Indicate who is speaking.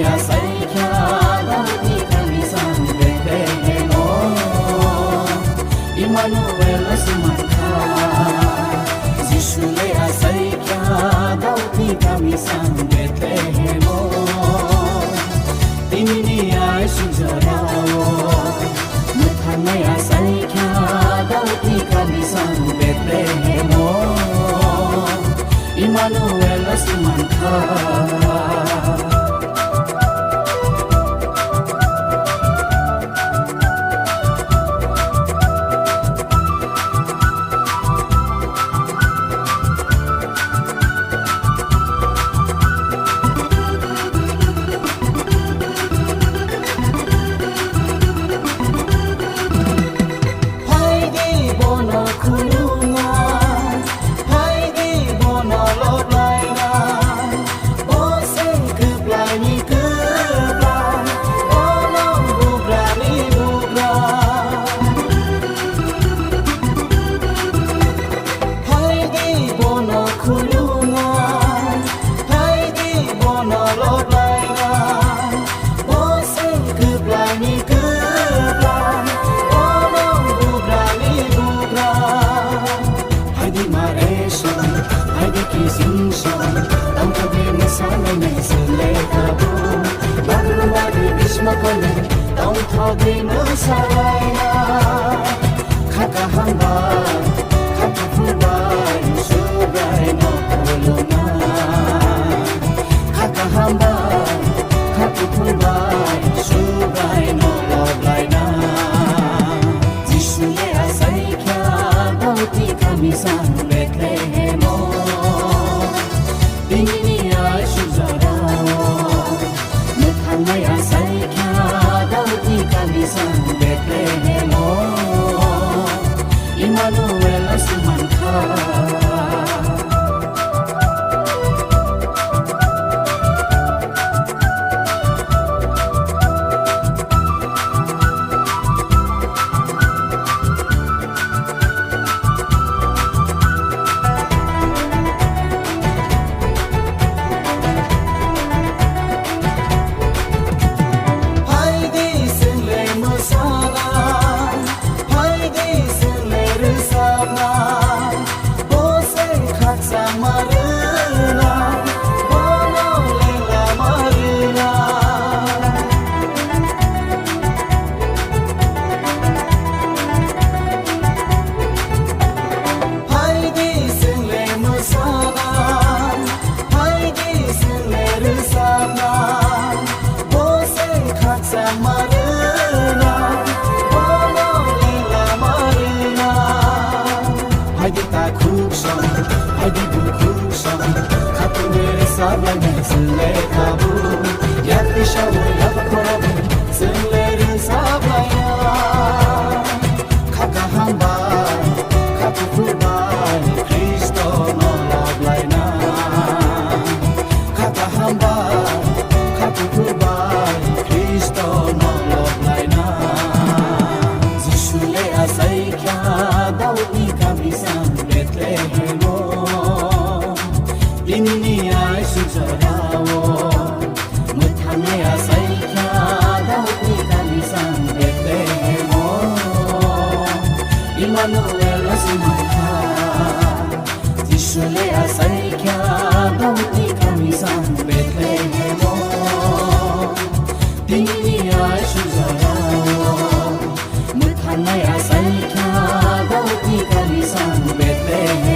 Speaker 1: saikya dauti kamisan Bethlehem Emmanuel Simanka Jishule saikya dauti kamisan Bethlehem Timini ay sujarawo Muthanaya saikya dauti kamisan Bethlehem Emmanuel Simanka Don't talk in a sarayna Kaka hamba Kaka fubai Subray no kuluna Kaka hamba Kaka fubai Subray no loblayna Jishule saikya dauti kamisan Bethlehem Dingini ay sujarawo Muthanaya saikya dauti kamisan Bethlehem Emmanuel Simanka Emmanuel Simanka Jishule saikya dauti kamisan Bethlehem Dingini ay sujarawo Muthanaya saikya dauti kamisan Bethlehem